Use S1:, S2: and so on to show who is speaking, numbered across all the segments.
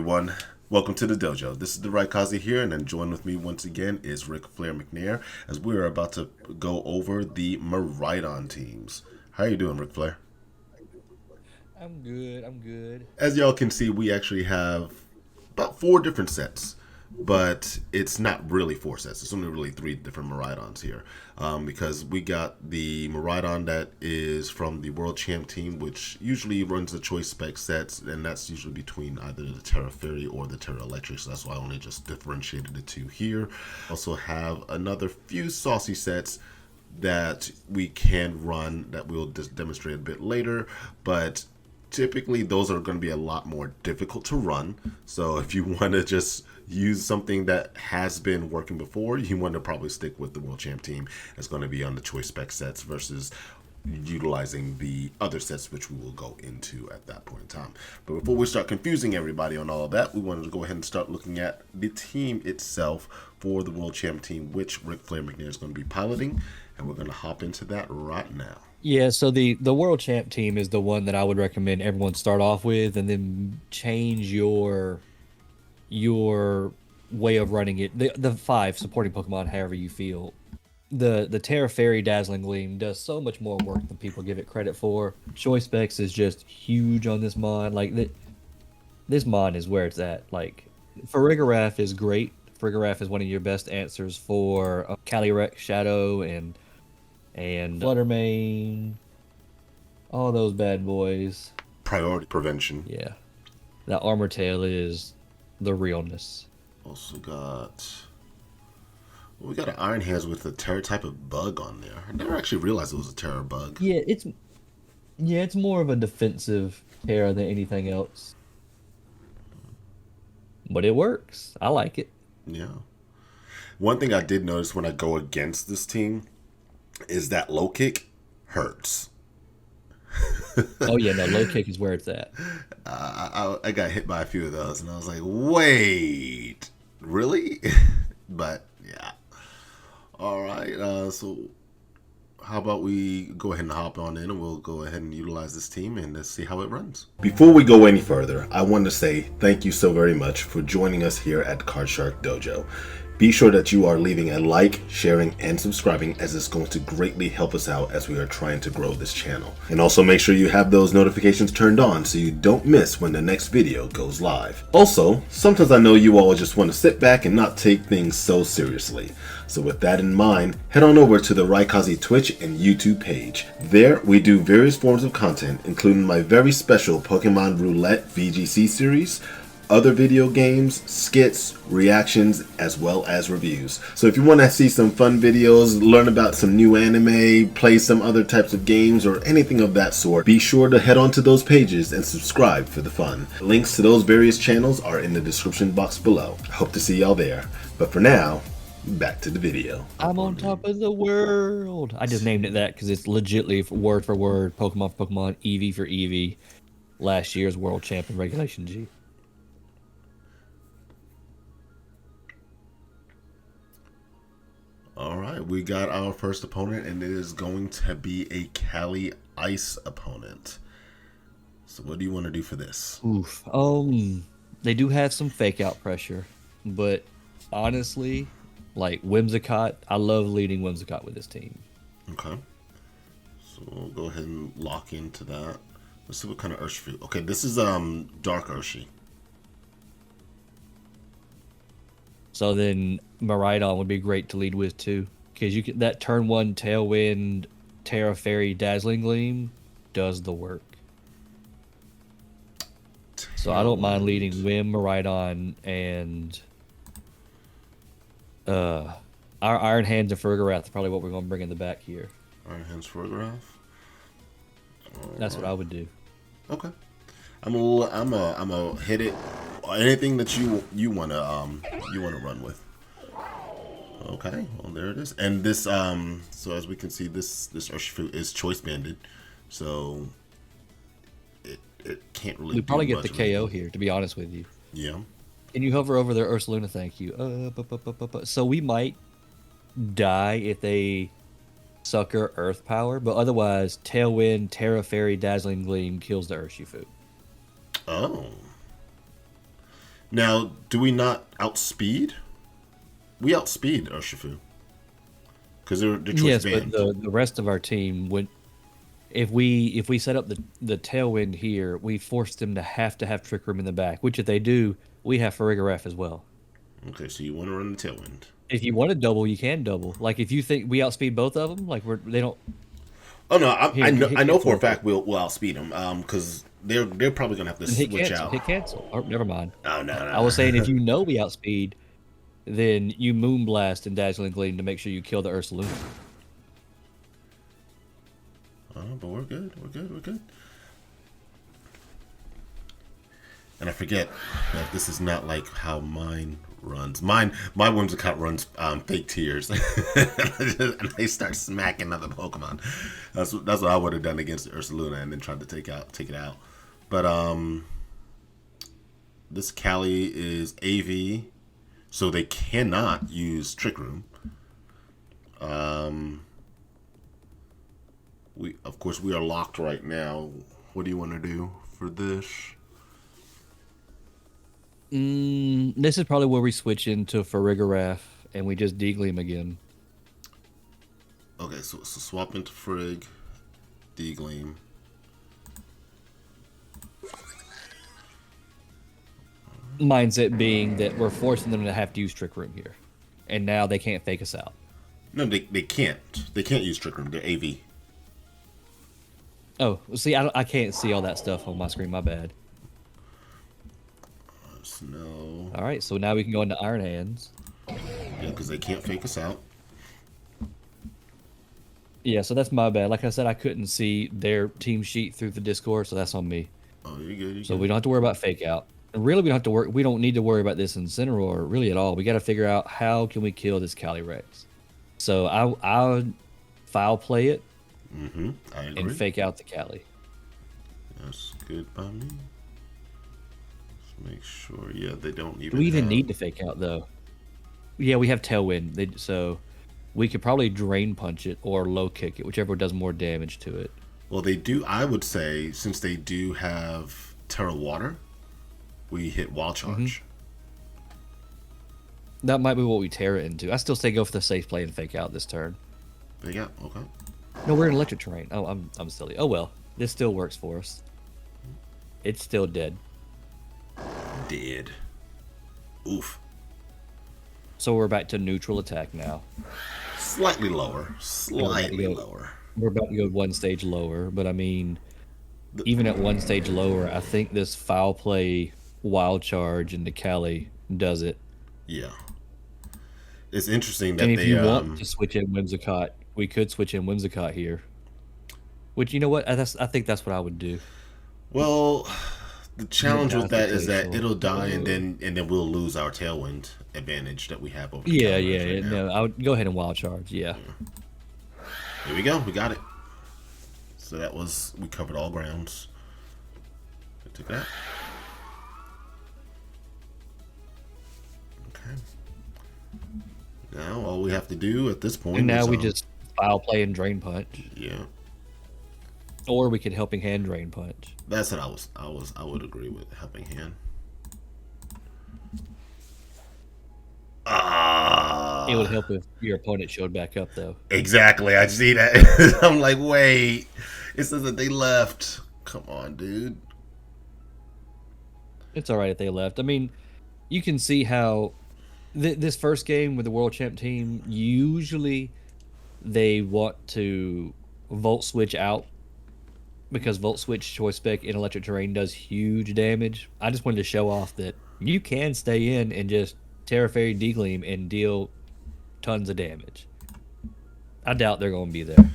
S1: everyone. Welcome to the dojo. This is the R.G.T here, and then join with me once again is Ric Flair McNair as we are about to go over the Miraidon teams. How are you doing, Ric Flair?
S2: I'm good. I'm good.
S1: As y'all can see, we actually have about four different sets, but it's not really four sets. It's only really three different Miraidons here, because we got the Miraidon that is from the World Champ team, which usually runs the choice spec sets, and that's usually between either the Terra Fairy or the Terra Electric. So that's why I only just differentiated the two here. Also have another few saucy sets that we can run that we'll just demonstrate a bit later, but typically those are going to be a lot more difficult to run. So if you want to just use something that has been working before, you want to probably stick with the World Champ team. It's going to be on the choice spec sets versus utilizing the other sets, which we will go into at that point in time. But before we start confusing everybody on all of that, we wanted to go ahead and start looking at the team itself for the World Champ team, which Ric Flair McNair is going to be piloting, and we're going to hop into that right now.
S2: Yeah, so the world champ team is the one that I would recommend everyone start off with and then change your way of running it. The five supporting Pokemon however you feel. The Terra Fairy Dazzling Gleam does so much more work than people give it credit for. Choice Specs is just huge on this mod. This mod is where it's at. Like Farigiraf is great. Farigiraf is one of your best answers for Calyrex Shadow and Fluttermane, all those bad boys.
S1: Priority prevention.
S2: Yeah, that Armor Tail is the realness.
S1: Also got, we got an Iron Hands with a Terra type of bug on there. I never actually realized it was a Terra bug.
S2: Yeah, it's more of a defensive Terra than anything else, but it works. I like it.
S1: Yeah. One thing I did notice when I go against this team is that low kick hurts.
S2: Oh yeah, no, low kick is where it's at.
S1: I got hit by a few of those, and I was like, wait, really? But yeah. All right. So how about we go ahead and hop on in, and we'll go ahead and utilize this team and let's see how it runs. Before we go any further, I want to say thank you so very much for joining us here at Card Shark Dojo. Be sure that you are leaving a like, sharing, and subscribing, as it's going to greatly help us out as we are trying to grow this channel. And also make sure you have those notifications turned on so you don't miss when the next video goes live. Also, sometimes I know you all just want to sit back and not take things so seriously. So with that in mind, head on over to the R.G.T Twitch and YouTube page. There, we do various forms of content, including my very special Pokemon Roulette VGC series, other video games, skits, reactions, as well as reviews. So if you want to see some fun videos, learn about some new anime, play some other types of games, or anything of that sort, be sure to head on to those pages and subscribe for the fun. Links to those various channels are in the description box below. I hope to see y'all there. But for now, back to the video.
S2: I'm on top of the world. I just named it that because it's legitly word for word, Pokemon for Pokemon, Eevee for Eevee, last year's world champion Regulation G.
S1: All right, we got our first opponent, and it is going to be a Cali Ice opponent. So what do you want to do for this?
S2: Oof. They do have some fake out pressure, but honestly, like Whimsicott, I love leading Whimsicott with this team.
S1: Okay. So we'll go ahead and lock into that. Let's see what kind of Urshifu. Okay, this is Dark Urshi.
S2: So then Miraidon would be great to lead with too, because you can that turn one Tailwind Terra Fairy Dazzling Gleam does the work. So I don't mind leading Whim, Miraidon, and our Iron Hands and Fergarath is probably what we're going to bring in the back here.
S1: Iron Hands Photograph.
S2: That's what I would do.
S1: Okay. I'm a hit it. Anything that you wanna run with. Okay, well there it is. And this so as we can see, this Urshifu is choice banded, so it can't really.
S2: We probably
S1: do
S2: get the
S1: much of
S2: KO
S1: anything.
S2: here, to be honest with you.
S1: Yeah.
S2: Can you hover over there, Ursaluna? Thank you. So we might die if they sucker Earth Power, but otherwise, Tailwind, Terra Fairy, Dazzling Gleam kills the Urshifu.
S1: Oh. Now, do we not outspeed? We outspeed Urshifu. Because they're choice
S2: Yes, but
S1: band.
S2: the rest of our team would. If we set up the tailwind here, we force them to have Trick Room in the back. Which if they do, we have Farigiraf as well.
S1: Okay, so you want to run the tailwind.
S2: If you want to double, you can double. Like if you think we outspeed both of them, like they don't.
S1: Oh no, I
S2: Here,
S1: know
S2: hit
S1: I know
S2: cancel
S1: for a
S2: real quick.
S1: fact we'll outspeed them. Because they're probably gonna have to
S2: Then hit
S1: switch
S2: cancel.
S1: out.
S2: Hit cancel. Oh, never mind.
S1: Oh no,
S2: I was saying
S1: no.
S2: if you know we outspeed, then you Moonblast and Dazzling Gleam to make sure you kill the Ursaluna.
S1: Oh, but we're good. We're good. We're good. And I forget that this is not like how mine runs. My Whimsicott runs fake tears, and they start smacking other Pokemon. That's what I would have done against Ursaluna, and then tried to take it out. But this Cali is AV, so they cannot use Trick Room. Of course we are locked right now. What do you want to do for this?
S2: This is probably where we switch into Farigiraf and we just Degleam again.
S1: Okay, so swap into Frig, D-Gleam.
S2: Mindset being that we're forcing them to have to use Trick Room here. And now they can't fake us out.
S1: No, they can't. They can't use Trick Room. They're AV.
S2: Oh, see, I can't see all that stuff on my screen. My bad.
S1: Snow.
S2: All right, so now we can go into Iron Hands.
S1: Yeah, because they can't fake us out.
S2: Yeah, so that's my bad. Like I said, I couldn't see their team sheet through the Discord, so that's on me.
S1: Oh, you're good. You're
S2: So
S1: good.
S2: we don't have to worry about fake out. And really, we don't have to work. We don't need to worry about this Incineroar really at all. We got to figure out how can we kill this Calyrex. So I'll foul play it
S1: I agree.
S2: and fake out the Cali.
S1: That's good by me. Let's make sure. Yeah, they don't even.
S2: Do we even
S1: have...
S2: need to fake out though? Yeah, we have Tailwind. So we could probably Drain Punch it or Low Kick it, whichever does more damage to it.
S1: Well, they do. I would say since they do have Terra Water, we hit Wild Charge.
S2: That might be what we tear it into. I still say go for the safe play and fake out this turn.
S1: They got okay.
S2: No, we're in electric terrain. Oh, I'm silly. Oh well, this still works for us. It's still dead.
S1: Dead. Oof.
S2: So we're back to neutral attack now.
S1: Slightly lower. Slightly
S2: Yeah.
S1: lower.
S2: We're about to go one stage lower, but I mean, even at one stage lower, I think this foul play, wild charge into Cali does it.
S1: Yeah. It's interesting that
S2: And if
S1: they
S2: you want to switch in Whimsicott, we could switch in Whimsicott here. Which, you know what? I think that's what I would do.
S1: well, the challenge with that is that
S2: Sure.
S1: it'll die and then we'll lose our tailwind advantage that we have over the
S2: Yeah,
S1: Calyrex
S2: yeah.
S1: right now.
S2: No, I would go ahead and wild charge. Yeah.
S1: Here we go. We got it. So that was, we covered all grounds. I took that. Okay. Now all we have to do at this point
S2: And now
S1: is,
S2: we just foul play and drain punch,
S1: yeah.
S2: or we could helping hand drain punch.
S1: That's what I would agree with helping hand.
S2: It would help if your opponent showed back up, though.
S1: Exactly. I see that. I'm like, wait. It says that they left. Come on, dude.
S2: It's all right if they left. I mean, you can see how this first game with the world champ team, usually they want to volt switch out because volt switch choice spec in electric terrain does huge damage. I just wanted to show off that you can stay in and just Terra Fairy Degleam and deal tons of damage. I doubt they're going to be there.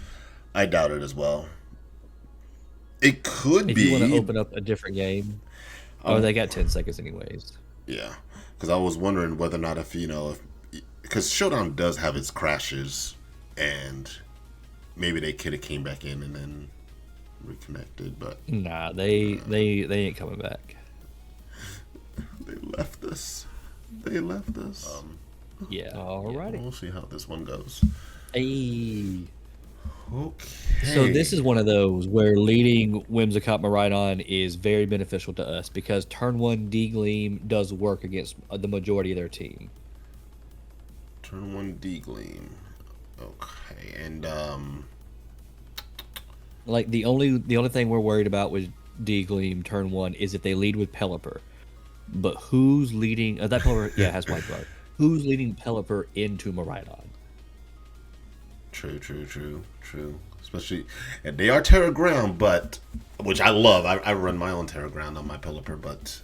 S1: I doubt it as well. It could
S2: If
S1: be.
S2: you want to open up a different game, oh, they got 10 seconds anyways.
S1: Yeah, because I was wondering whether or not if because Showdown does have its crashes, and maybe they could have came back in and then reconnected, but
S2: Nah, they ain't coming back.
S1: they left us. They left us.
S2: Yeah. Alrighty.
S1: We'll see how this one goes.
S2: Hey. So this
S1: Okay.
S2: is one of those where leading Whimsicott Miraidon is very beneficial to us because turn one D-Gleam does work against the majority of their team.
S1: Turn one D Gleam. Okay, and
S2: Like the only thing we're worried about with D-Gleam turn one is if they lead with Pelipper. But who's leading that Pelipper? Yeah, it has White Guard. Who's leading Pelipper into Miraidon?
S1: true, true, true, true. Especially, and they are Terra Ground, but which I love. I run my own Terra Ground on my Pelipper, but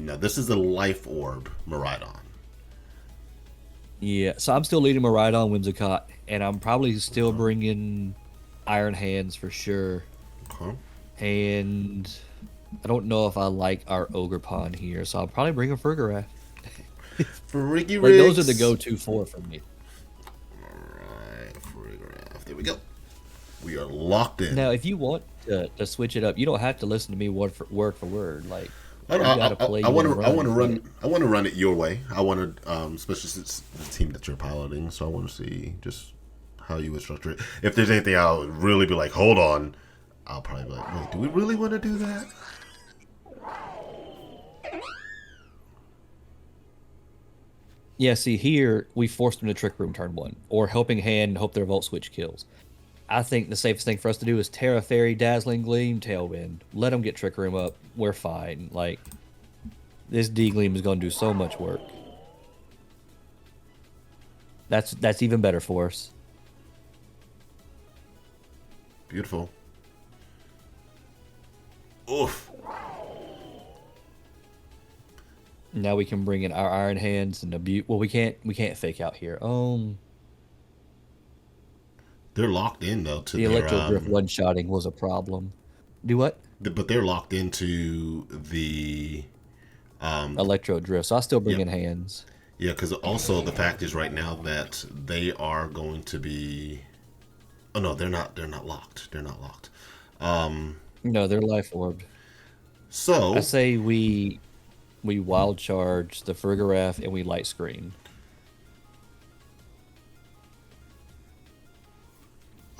S1: now this is a Life Orb Miraidon.
S2: Yeah, so I'm still leading Miraidon Whimsicott, and I'm probably still
S1: Okay.
S2: bringing Iron Hands for sure.
S1: Okay.
S2: And I don't know if I like our Ogre Pawn here, so I'll probably bring a Frigoraph.
S1: For Ricky
S2: Like those are the
S1: Riggs.
S2: go-to four for me.
S1: Alright, Freegraph. There we go. We are locked in.
S2: Now, if you want to switch it up, you don't have to listen to me word for word. Like,
S1: I,
S2: if you got a
S1: I,
S2: play
S1: I
S2: you want
S1: want
S2: to
S1: to I want
S2: run,
S1: to
S2: but
S1: run I want to run it your way. I want to especially since the team that you're piloting. So I want to see just how you would structure it. If there's anything, I'll really be like, hold on. I'll probably be like, wait, do we really want to do that?
S2: yeah, see here we forced them to Trick Room turn one, or Helping Hand and hope their Volt Switch kills. I think the safest thing for us to do is Terra Fairy, Dazzling Gleam, Tailwind. Let them get Trick Room up. We're fine. Like this D Gleam is going to do so much work. That's even better for us.
S1: Beautiful. Oof.
S2: Now we can bring in our Iron Hands and abuse. Well, we can't fake out here.
S1: They're locked in though to
S2: The
S1: their
S2: Electro Drift one shotting was a problem. Do what?
S1: but they're locked into the
S2: Electro Drift. So I still bring
S1: yep.
S2: in hands.
S1: Yeah, because also the fact is right now that they are going to be. Oh no, they're not. They're not locked. They're not locked.
S2: No, they're life orbed. I
S1: So,
S2: say we wild charge the Frigoraph and we light screen.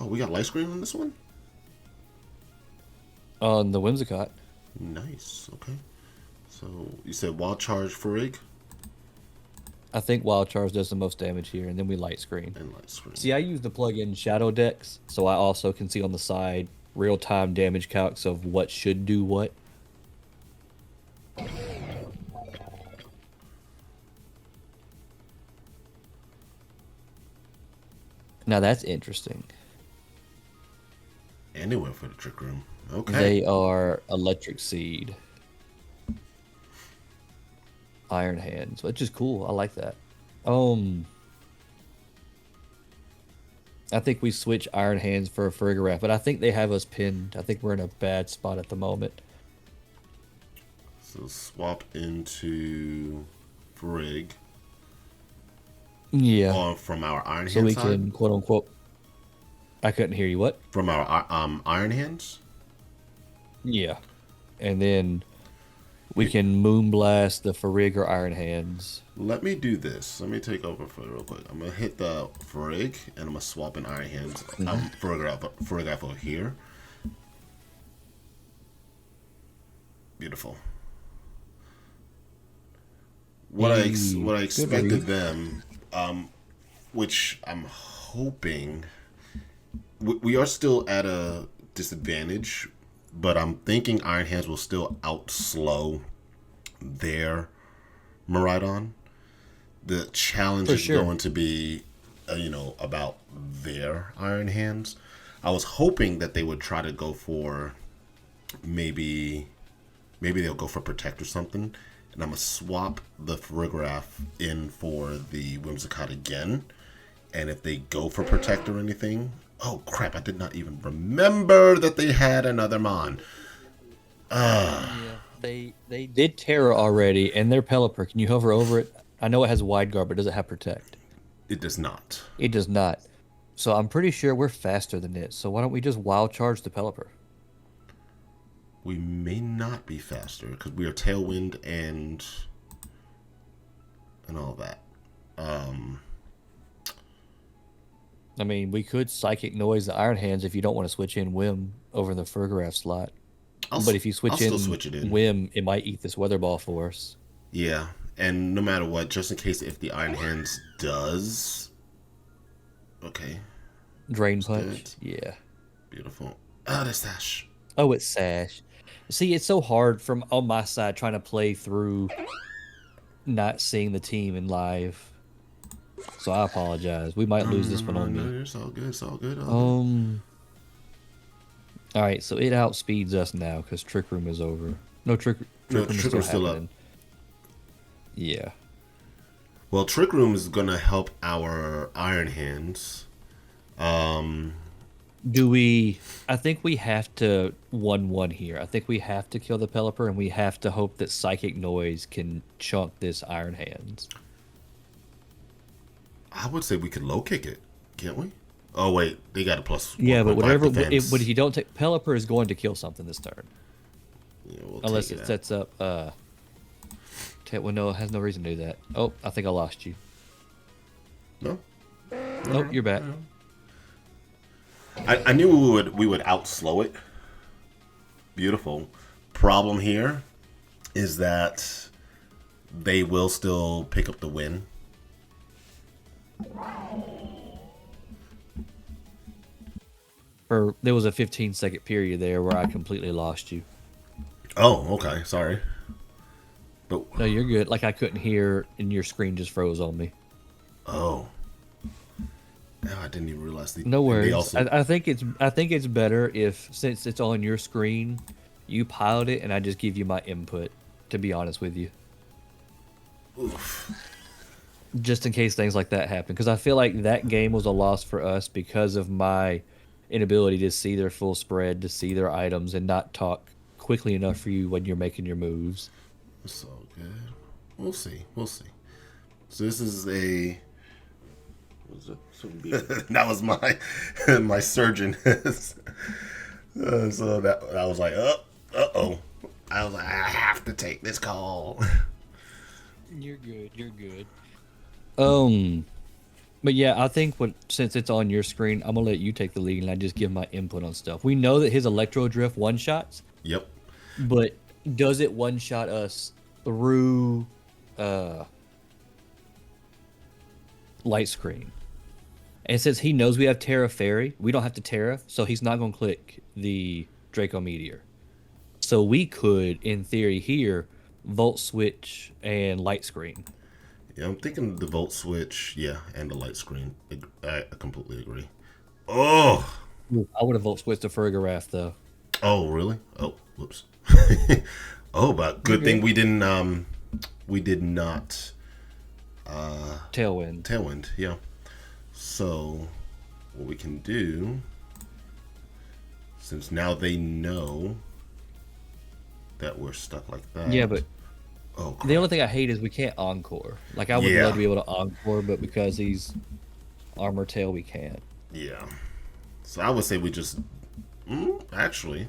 S1: oh, we got light screen on this one.
S2: On the Whimsicott.
S1: Nice. Okay. So you said wild charge for rig
S2: I think wild charge does the most damage here, and then we light screen.
S1: and light screen.
S2: See, I use the plugin Shadow Decks, so I also can see on the side real time damage calcs of what should do what. Now that's interesting.
S1: Anywhere for the trick room. Okay.
S2: They are Electric Seed, Iron Hands, which is cool. I like that. Um, I think we switch Iron Hands for a Frigoraph, but I think they have us pinned. I think we're in a bad spot at the moment.
S1: So swap into Frig
S2: Yeah.
S1: on from our Iron
S2: So
S1: Hand
S2: we
S1: side.
S2: can quote unquote. I couldn't hear you. What?
S1: From our Iron Hands.
S2: Yeah. And then we can Moonblast the Farig or Iron Hands.
S1: Let me do this. Let me take over for real quick. I'm gonna hit the Frig and I'm gonna swap in Iron Hands. Frig over here. Beautiful. What
S2: Hey,
S1: what I
S2: good
S1: expected
S2: read.
S1: them, which I'm hoping we are still at a disadvantage, but I'm thinking Iron Hands will still outslow their Miraidon. The challenge
S2: For
S1: is
S2: sure.
S1: going to be, about their Iron Hands. I was hoping that they would try to go for maybe they'll go for Protect or something, and I'm gonna swap the Frigoraph in for the Whimsicott again. And if they go for Protect or anything, oh crap! I did not even remember that they had another Mon.
S2: Yeah. They did Terror already, and their Pelipper. Can you hover over it? I know it has Wide Guard, but does it have Protect?
S1: It does not.
S2: It does not. So I'm pretty sure we're faster than it. So why don't we just Wild Charge the Pelipper?
S1: We may not be faster because we are Tailwind and all that.
S2: I mean, we could Psychic Noise the Iron Hands if you don't want to switch in Whim over the Furgraph slot. But if you
S1: I'll
S2: switch
S1: still
S2: in
S1: switch it in.
S2: Whim, it might eat this Weather Ball for us.
S1: Yeah, and no matter what, just in case if the Iron Hands does, okay,
S2: Drain
S1: it's good,
S2: Punch, yeah.
S1: beautiful. Ah, the Sash.
S2: Oh, it's Sash. See, it's so hard from on my side trying to play through not seeing the team in live. So I apologize. We might lose this one on me.
S1: No, it's all good. It's all good. All good.
S2: Um. All right, so it outspeeds us now because Trick Room is over. No,
S1: No,
S2: Trick Room is
S1: Trick
S2: still
S1: Room's still up.
S2: happening. Yeah.
S1: Well, Trick Room is gonna help our Iron Hands. Um,
S2: Do we? I think we have to 1-1 here. I think we have to kill the Pelipper, and we have to hope that Psychic Noise can chunk this Iron Hands.
S1: I would say we could low kick it, can't we? Oh wait, they got a plus.
S2: Yeah, but
S1: 1.5
S2: whatever.
S1: defense.
S2: But if you don't take Pelipper, is going to kill something this turn,
S1: Yeah, we'll
S2: unless
S1: take
S2: it
S1: that.
S2: sets up. Well, no, it has no reason to do that. Oh, I think I lost you.
S1: No.
S2: Nope, you're back.
S1: I knew we would outslow it. Beautiful. Problem here is that they will still pick up the win.
S2: There was a 15-second period there where I completely lost you.
S1: Oh, okay. Sorry. But
S2: No, you're good. Like I couldn't hear, and your screen just froze on me.
S1: oh, no, I didn't even realize
S2: No
S1: and
S2: worries.
S1: they also.
S2: I think it's better if, since it's on your screen, you pilot it and I just give you my input. To be honest with you,
S1: Oof.
S2: just in case things like that happen, because I feel like that game was a loss for us because of my inability to see their full spread, to see their items, and not talk quickly enough for you when you're making your moves.
S1: It's all good. We'll see. We'll see. So this is a. Was it? That was my my surgeon. So that I was like, oh. I was like, I have to take this call.
S2: You're good. You're good. But yeah, I think since it's on your screen, I'm gonna let you take the lead, and I just give my input on stuff. We know that his Electro Drift one shots,
S1: Yep.
S2: but does it one shot us through light screen? And since he knows we have Terra Fairy, we don't have to Terra, so he's not gonna click the Draco Meteor. So we could, in theory, here Volt Switch and Light Screen.
S1: Yeah, I'm thinking the volt switch. Yeah, and the light screen. I completely agree. Oh.
S2: I would have Volt Switched to Fergaraf though.
S1: Oh, really? Oh, whoops. Oh, but good thing we didn't. We did not.
S2: Tailwind.
S1: Tailwind. Yeah. So, what we can do, since now they know that we're stuck like that.
S2: Yeah, but
S1: oh,
S2: the only thing I hate is we can't Encore. Like, I would love to be able to Encore, but because he's Armor Tail, we can't.
S1: yeah. So I would say we just actually.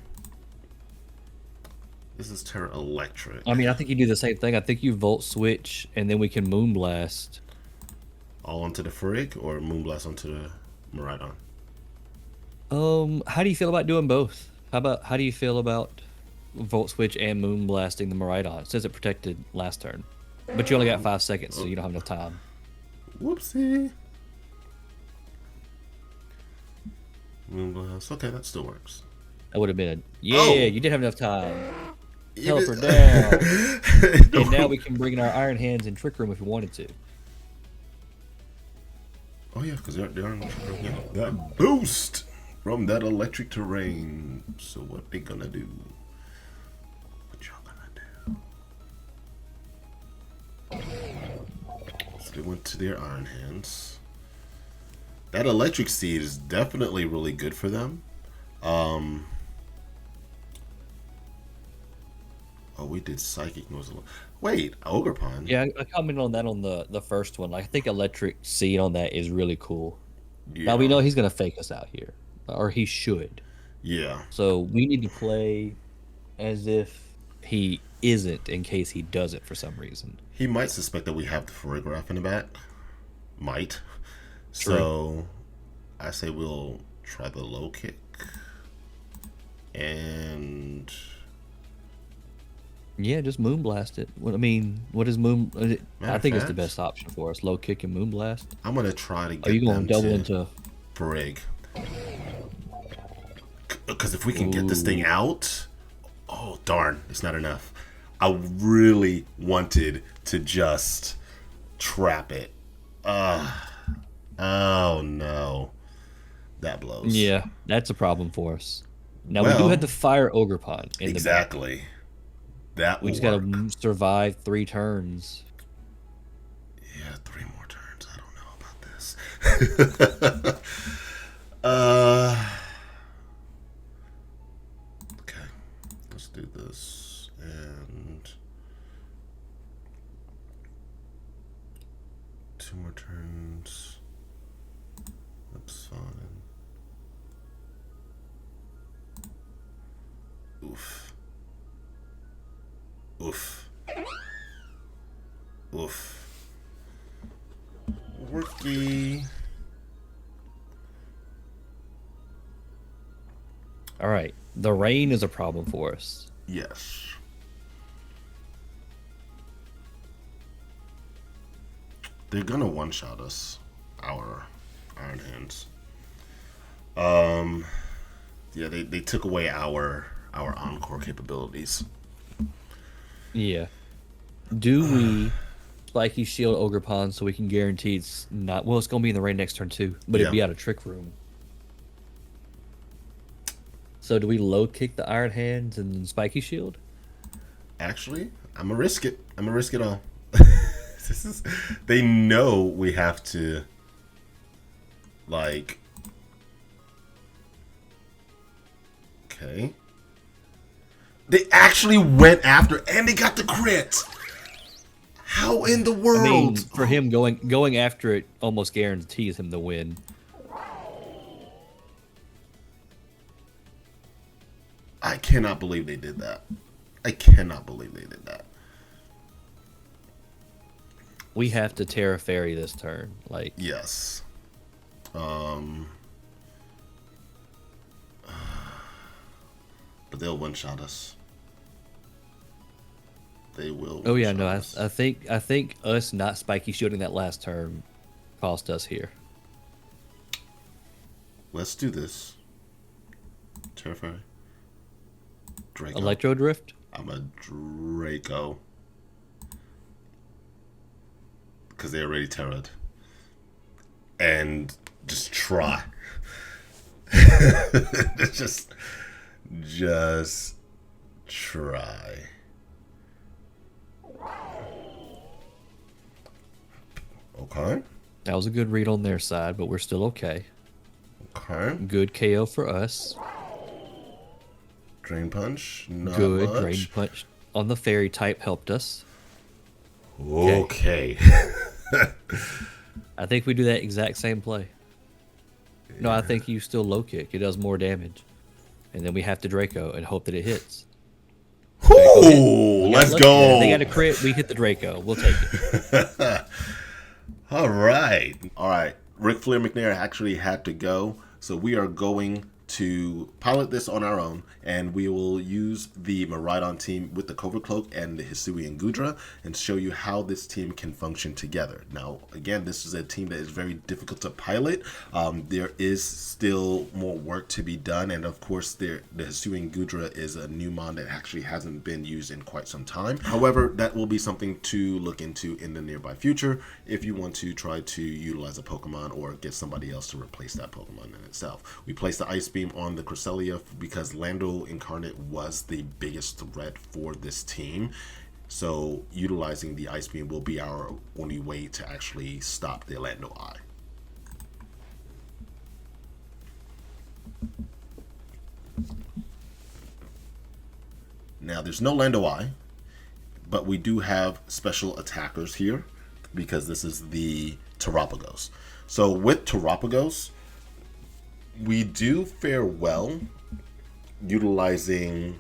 S1: This is Terra Electric.
S2: I mean, I think you do the same thing. I think you Volt Switch, and then we can Moonblast.
S1: All onto the Frig or Moonblast onto the Miraidon?
S2: How do you feel about doing both? How do you feel about Volt Switch and Moonblasting the Miraidon? It says it protected last turn, but you only got 5 seconds, so you don't have enough time.
S1: Whoopsie. Moonblast. Okay, that still works.
S2: That would have been
S1: Oh!
S2: you did have enough time.
S1: You
S2: Help her
S1: did-
S2: down. And now we can bring in our Iron Hands and Trick Room if we wanted to.
S1: Oh yeah, because they're on that boost from that electric terrain. So what they gonna do? What y'all gonna do? So they went to their Iron Hands. That electric seed is definitely really good for them. Oh, we did psychic noise. Wait, Ogre Pond.
S2: Yeah, I commented on that on the first one. I think Electric Seed on that is really cool.
S1: Yeah.
S2: Now we know he's gonna fake us out here, or he should.
S1: Yeah.
S2: So we need to play as if he isn't, in case he doesn't for some reason.
S1: He might suspect that we have the photograph in the back. Might.
S2: True.
S1: So I say we'll try the low kick. And
S2: Yeah, just Moonblast it. What is Moon?
S1: matter
S2: I
S1: of
S2: think it's the
S1: fact,
S2: best option for us. Low kick and Moonblast.
S1: I'm gonna try to
S2: Are you
S1: get
S2: going
S1: them
S2: to double
S1: to
S2: into?
S1: brig. Because if we can get this
S2: Ooh.
S1: thing out, oh darn, it's not enough. I really wanted to just trap it. Oh no, that blows.
S2: Yeah, that's a problem for us. Now we do have
S1: Well,
S2: the Fire Ogrepon in the back.
S1: exactly. That
S2: We
S1: will
S2: just got
S1: work.
S2: to survive 3 turns.
S1: Yeah, 3 more turns. I don't know about this. Okay, let's do this and 2 more turns. That's fine. Oof. Oof. Oof. Worky.
S2: All right, the rain is a problem for us.
S1: Yes. They're gonna one-shot us. Our Iron Hands. Yeah, they took away our encore capabilities.
S2: Yeah. Do we Spiky Shield Ogrepon so we can guarantee it's not? Well, it's gonna be in the rain next turn too, but
S1: Yeah.
S2: it'd be out of Trick Room. So do we low kick the Iron Hands and then Spiky Shield?
S1: Actually, I'm gonna risk it. I'm gonna risk it all. This is. They know we have to. Like. Okay. They actually went after, and they got the crit. How in the world?
S2: I mean, for him going after it almost guarantees him the win.
S1: I cannot believe they did that. I cannot believe they did that.
S2: We have to Terra Fairy this turn. Like,
S1: Yes. But they'll one-shot us. They will.
S2: oh yeah, no,
S1: us.
S2: I think us not Spiky Shielding that last turn cost us here.
S1: Let's do this. Terrify. Draco.
S2: Electro Drift.
S1: I'm a Draco. Because they already terrored. And just try. just try. Okay.
S2: That was a good read on their side, but we're still okay.
S1: Okay.
S2: Good KO for us.
S1: Drain punch. Not
S2: Good
S1: much.
S2: Drain Punch on the fairy type helped us.
S1: Okay.
S2: I think we do that exact same play. No, I think you still low kick. It does more damage. And then we have to Draco and hope that it hits.
S1: Ooh, let's go.
S2: They got a crit. We hit the Draco. We'll take it.
S1: All right. All right. Ric Flair McNair actually had to go. So we are going to pilot this on our own, and we will use the Miraidon team with the Covert Cloak and the Hisui and Gudra and show you how this team can function together. Now, again, this is a team that is very difficult to pilot. There is still more work to be done, and of course, the Hisui and Gudra is a new mon that actually hasn't been used in quite some time. However, that will be something to look into in the nearby future if you want to try to utilize a Pokemon or get somebody else to replace that Pokemon in itself. We placed the Ice Beam on the Cresselia because Lando Incarnate was the biggest threat for this team. So utilizing the Ice Beam will be our only way to actually stop the Lando Eye. Now there's no Lando Eye, but we do have special attackers here because this is the Terapagos. So with Terapagos, we do fare well utilizing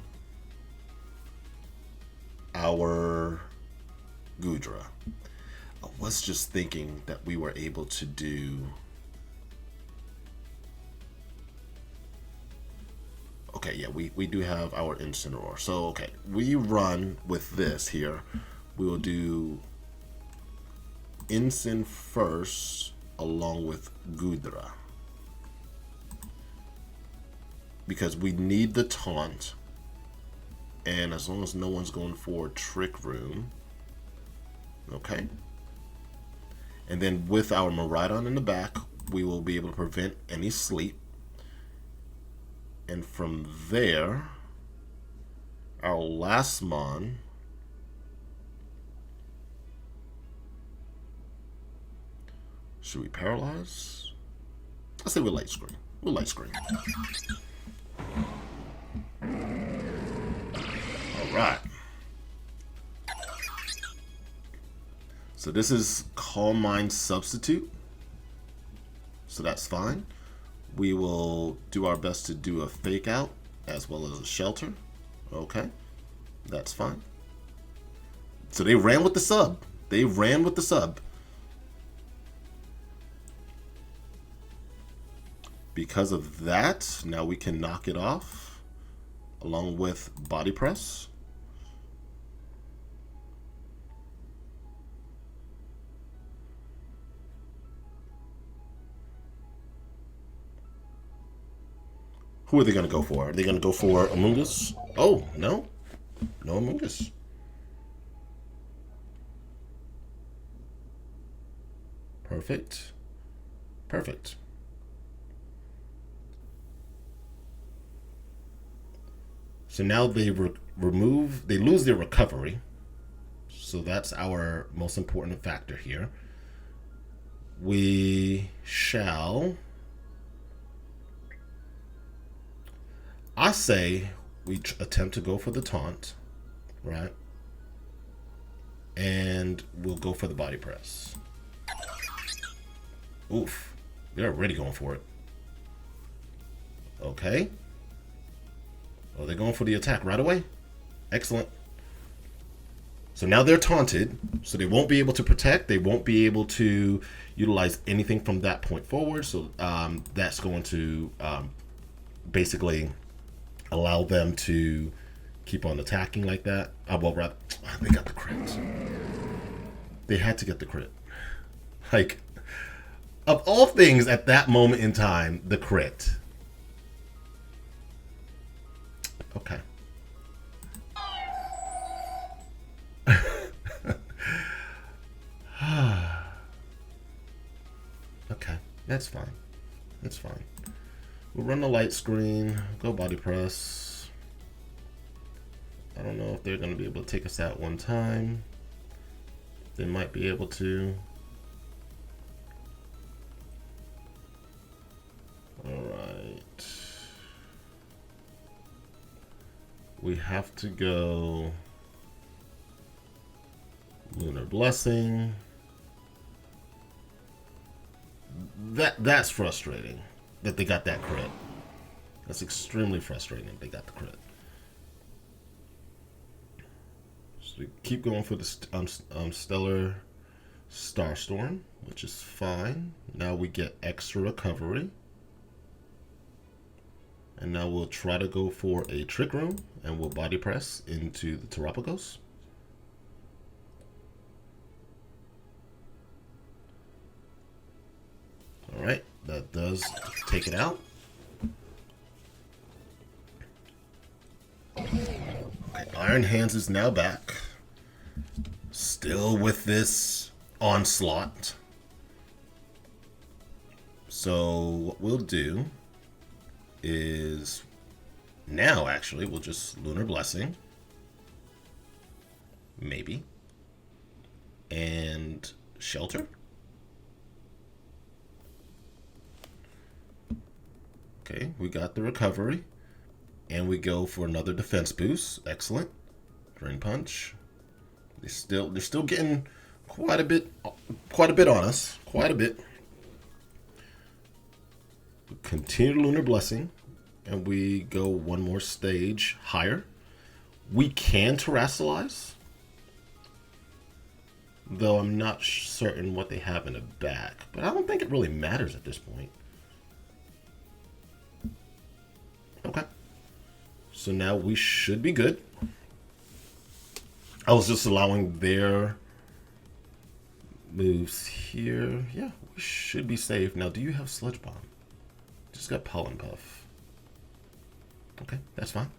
S1: our Gudra. I was just thinking that we were able to do Okay, yeah, we do have our Incineroar. So, okay, we run with this here. We will do Incin first along with Gudra. Because we need the taunt. And as long as no one's going for Trick Room. Okay. And then with our Miraidon in the back, we will be able to prevent any sleep. And from there, our last mon should we paralyze? Let's say we'll light screen. We'll light screen. Alright. So this is Calm Mind Substitute. So that's fine. We will do our best to do a fake out as well as a shelter. Okay. That's fine. So they ran with the sub. They ran with the sub. Because of that, now we can knock it off along with body press. Who are they going to go for? Are they going to go for Among Us? Oh, no. No Among Us. Perfect. Perfect. So now they they lose their recovery. So that's our most important factor here. We shall... I say we attempt to go for the taunt, right? And we'll go for the body press. Oof. They're already going for it. Okay. Oh, they're going for the attack right away? Excellent. So now they're taunted, so they won't be able to protect. They won't be able to utilize anything from that point forward. So that's going to basically allow them to keep on attacking like that. Well, rather, they got the crit. They had to get the crit. Like, of all things at that moment in time, the crit. Okay. Okay, that's fine. That's fine. We'll run the light screen, go body press. I don't know if they're going to be able to take us out one time. They might be able to. Alright. We have to go Lunar Blessing. That's frustrating that they got that crit. That's extremely frustrating they got the crit. So we keep going for the Stellar Starstorm, which is fine. Now we get extra recovery. And now we'll try to go for a Trick Room, and we'll body press into the Terapagos. Alright, that does take it out. Okay, Iron Hands is now back. Still with this onslaught. So what we'll do is now actually we'll just Lunar Blessing. Maybe. And Shelter. Okay, we got the recovery. And we go for another defense boost. Excellent. Drain Punch. They're still getting quite a bit on us. Quite a bit. We continue Lunar Blessing. And we go one more stage higher. We can Terrasilize. Though I'm not certain what they have in the back. But I don't think it really matters at this point. Okay. So now we should be good. I was just allowing their moves here. Yeah, we should be safe. Now, do you have Sludge Bomb? Just got Pollen Puff. Okay, that's fine.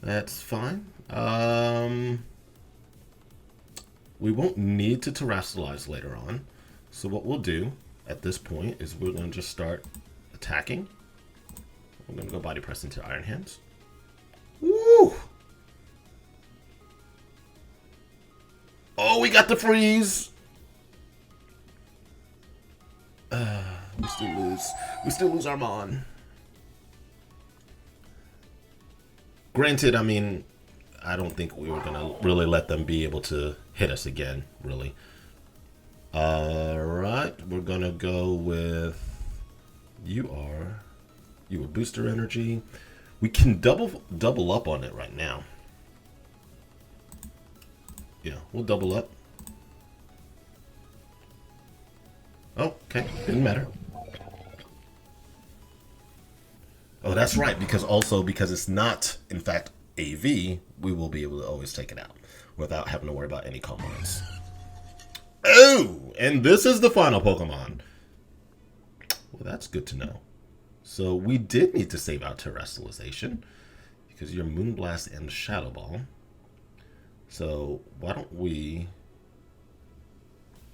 S1: That's fine. We won't need to terrestrialize later on. So what we'll do at this point is we're going to just start attacking. We're going to go Body Press into Iron Hands. Woo! Oh, we got the freeze! We still lose. We still lose Armand. Granted, I mean, I don't think we were going to really let them be able to hit us again, really. Alright, we're going to go with... You are Booster Energy. We can double up on it right now. Yeah, we'll double up. Oh, okay, didn't matter. Oh, that's right, because it's not, in fact, AV, we will be able to always take it out without having to worry about any combos. Oh, and this is the final Pokemon. Well, that's good to know. So we did need to save out Terrestrialization because you're Moonblast and Shadow Ball. So why don't we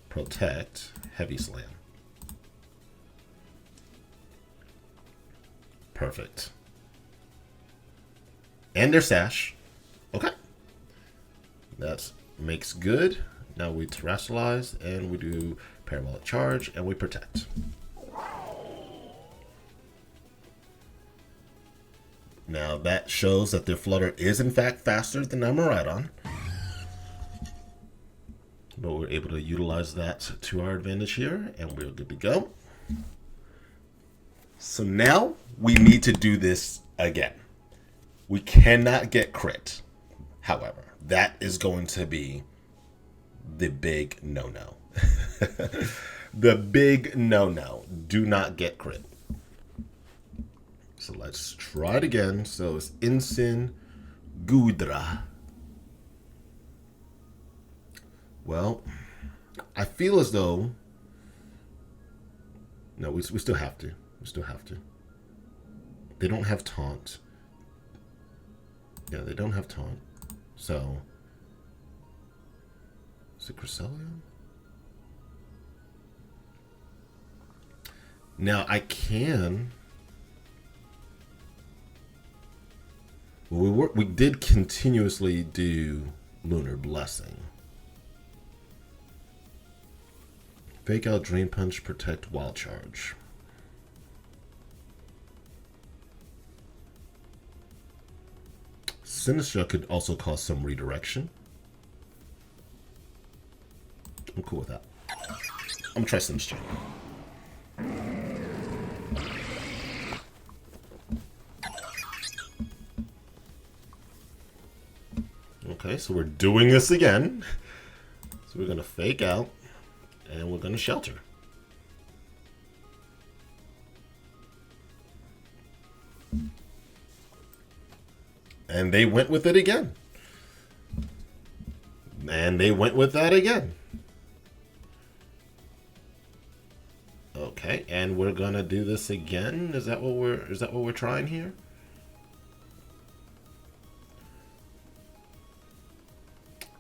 S1: protect Heavy Slam? Perfect. And their Sash. Okay. That makes good. Now we terrestrialize and we do Parabolic Charge and we protect. Now that shows that their Flutter is in fact faster than our Miraidon. But we're able to utilize that to our advantage here and we're good to go. So now we need to do this again. We cannot get crit. However, that is going to be the big no-no. The big no-no. Do not get crit. So let's try it again. So it's Incin Gudra. Well, I feel as though... No, we still have to. We still have to. They don't have taunt. Yeah, they don't have taunt. So... Is it Cresselia? Now I can... Well, we did continuously do Lunar Blessing. Fake out, Drain Punch, protect, Wild Charge. Sinistra could also cause some redirection. I'm cool with that. I'm gonna try Sinistra. Okay, so we're doing this again. So we're gonna fake out and we're gonna shelter. And they went with it again. And they went with that again. Okay, and we're gonna do this again. Is that what we're trying here?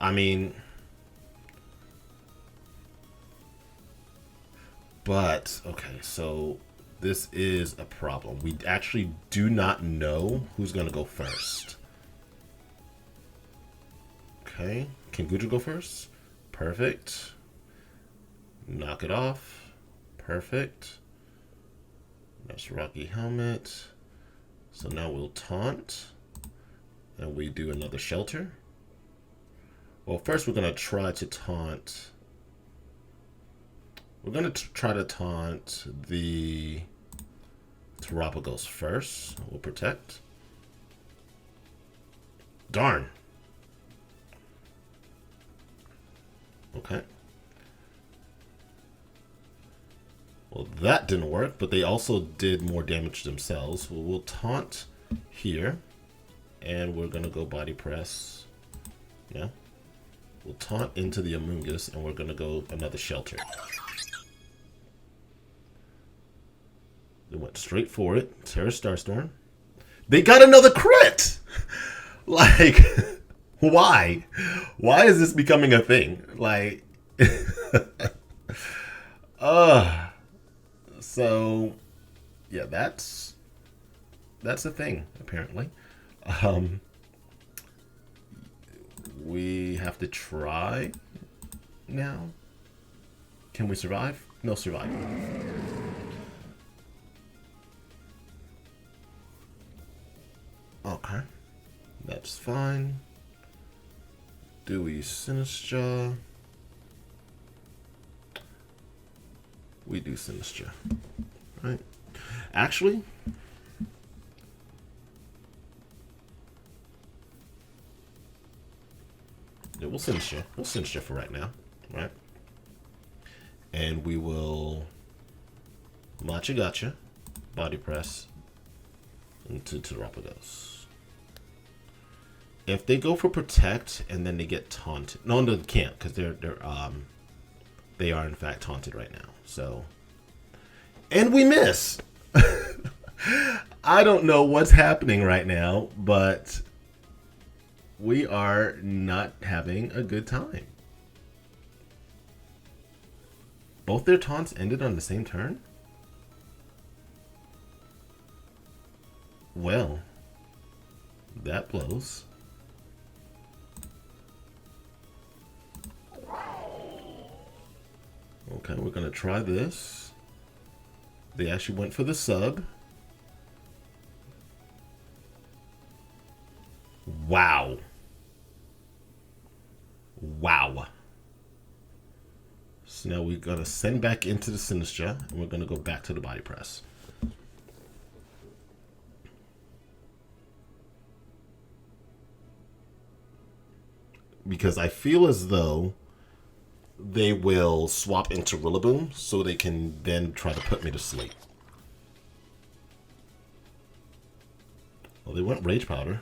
S1: I mean, but okay, so this is a problem. We actually do not know who's gonna go first. Okay, can Gudra go first? Perfect. Knock it off. Perfect. That's Rocky Helmet. So now we'll taunt. And we do another shelter. Well, first we're going to try to taunt. We're going to try to taunt the Terapagos first. We'll protect. Darn. Okay. Well, that didn't work, but they also did more damage themselves. We'll taunt here, and we're gonna go body press. Yeah. We'll taunt into the Amoonguss, and we're gonna go another shelter. They went straight for it. Terra Starstorm. They got another crit! Like, why? Why is this becoming a thing? Like, so, yeah, that's a thing, apparently. We have to try now. Can we survive? No survival. Okay. That's fine. Do we Sinistra? We do Sinistra. Right. Actually, yeah, we'll Sinistra. We'll Sinistra for right now. Right. And we will Matcha Gotcha, body press into Terapagos. If they go for protect and then they get taunted, no, they can't because they are in fact taunted right now. So, and we miss. I don't know what's happening right now, but we are not having a good time. Both their taunts ended on the same turn? Well, that blows. Okay, we're going to try this. They actually went for the sub. Wow. Wow. So now we're going to send back into the Sinistra, and we're going to go back to the body press. Because I feel as though they will swap into Rillaboom so they can then try to put me to sleep. Well, they went Rage Powder.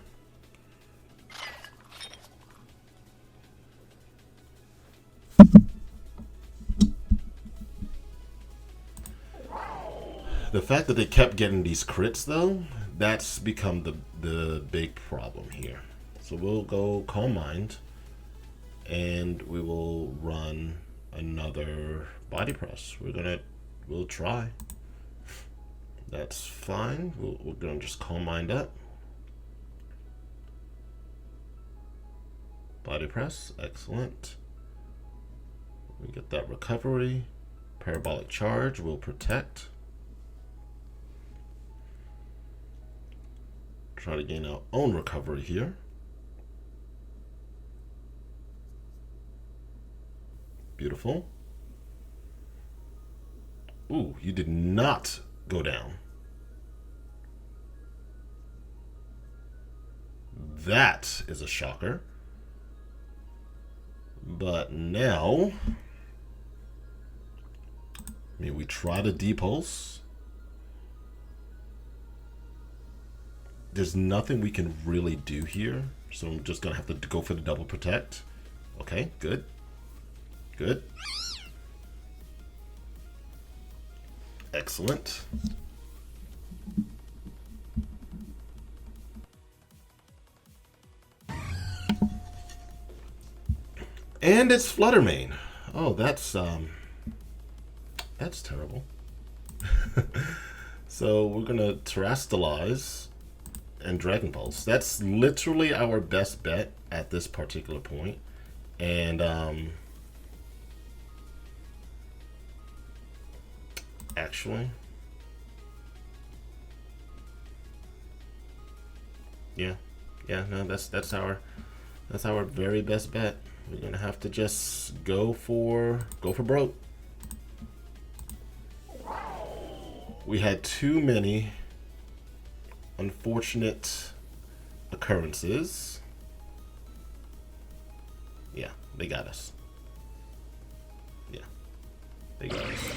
S1: The fact that they kept getting these crits, though, that's become the big problem here. So we'll go Calm Mind, and we will run another body press. We'll try. That's fine. We're gonna just Calm Mind up. Body press, excellent. We get that recovery. Parabolic Charge will protect. Try to gain our own recovery here. Beautiful. Ooh, you did not go down. That is a shocker. But now, I mean, we try to depulse. There's nothing we can really do here, so I'm just gonna have to go for the double protect. Okay, good. Good. Excellent. And it's Fluttermane. Oh, that's terrible. So we're gonna Terrastalize and Dragon Pulse. That's literally our best bet at this particular point. And actually, yeah, no, that's our very best bet. We're gonna have to just go for broke. We had too many unfortunate occurrences. Yeah, they got us. Yeah, they got us.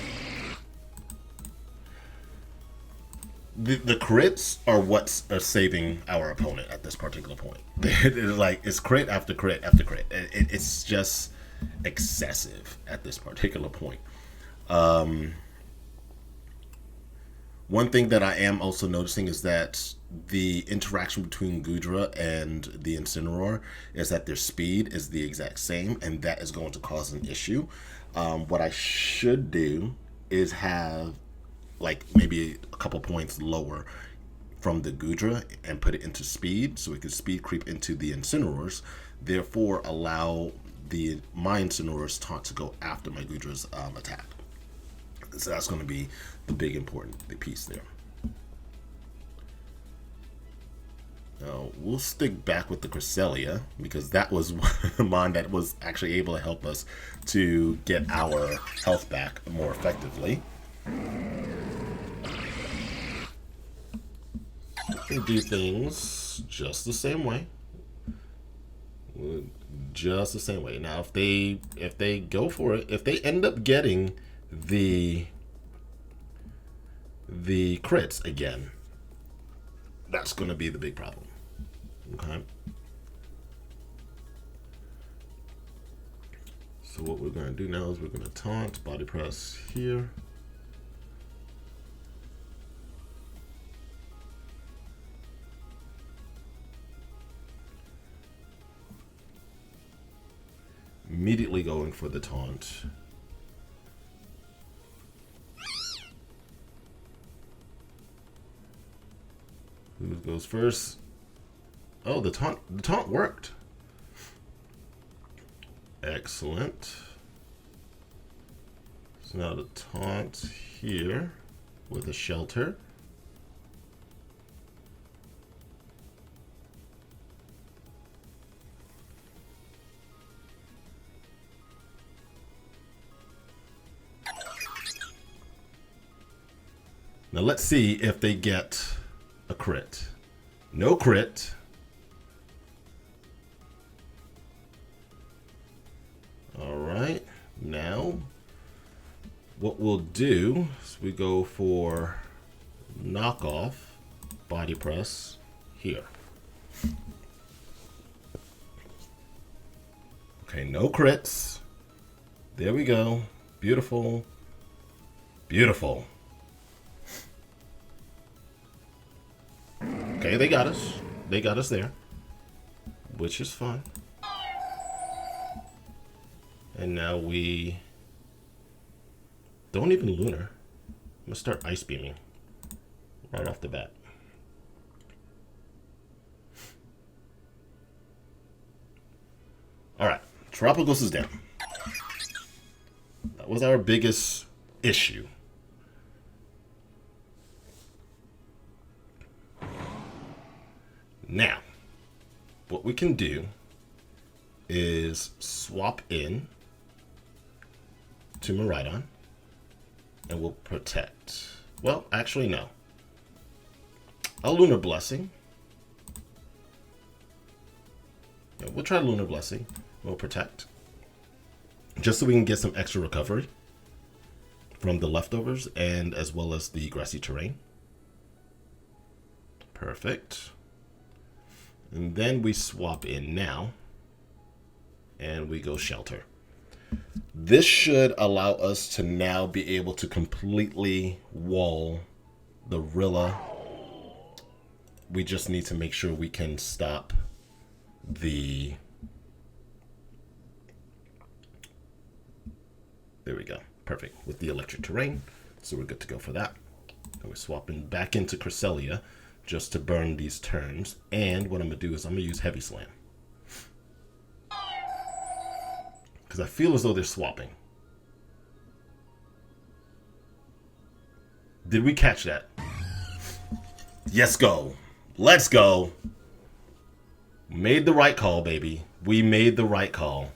S1: the crits are what's saving our opponent at this particular point. It's crit after crit after crit. It's just excessive at this particular point. One thing that I am also noticing is that the interaction between Gudra and the Incineroar is that their speed is the exact same, and that is going to cause an issue. What I should do is have like maybe a couple points lower from the Gudra and put it into speed, so it can speed creep into the Incineroars, therefore allow my Incineroar's taunt to go after my Gudra's attack. So that's going to be the big important piece there. Now, we'll stick back with the Cresselia because that was one that was actually able to help us to get our health back more effectively. We do things just the same way. Just the same way. Now, if they go for it, if they end up getting the crits again, that's going to be the big problem. Okay. So what we're going to do now is we're going to taunt, body press here. Immediately going for the taunt. Who goes first? Oh, the taunt worked. Excellent. So now the taunt here with a shelter. Now let's see if they get a crit. No crit. All right. Now what we'll do is we go for knockoff body press here. Okay, no crits. There we go. Beautiful. Beautiful. Okay, they got us. They got us there, which is fun. And now we don't even lunar. I'm gonna start ice beaming right off the bat. All right, Tropicals is down. That was our biggest issue. Now, what we can do is swap in to Miraidon and we'll protect. Well, actually, no. A Lunar Blessing. Yeah, we'll try Lunar Blessing. We'll protect. Just so we can get some extra recovery from the leftovers and as well as the grassy terrain. Perfect. And then we swap in now and we go shelter. This should allow us to now be able to completely wall the Rilla. We just need to make sure we can stop the... There we go. Perfect. With the electric terrain. So we're good to go for that. And we're swapping back into Cresselia just to burn these turns. And what I'm going to do is I'm going to use Heavy Slam. Because I feel as though they're swapping. Did we catch that? Yes, go. Let's go. Made the right call, baby. We made the right call.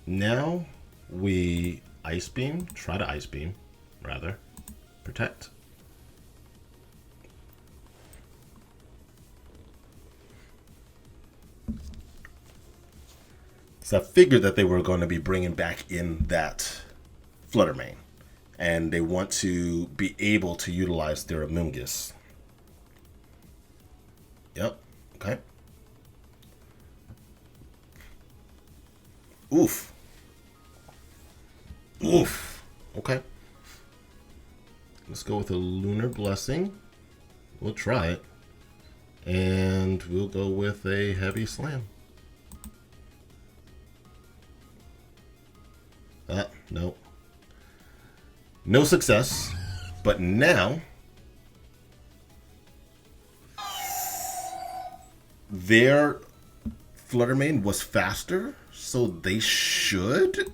S1: Now we Ice Beam. Try to Ice Beam, rather. Protect. So I figured that they were going to be bringing back in that Fluttermane, and they want to be able to utilize their Amoonguss. Yep. Okay. Oof. Oof. Okay. Let's go with a Lunar Blessing. We'll try it. And we'll go with a Heavy Slam. No. No success. But now, their Fluttermane was faster, so they should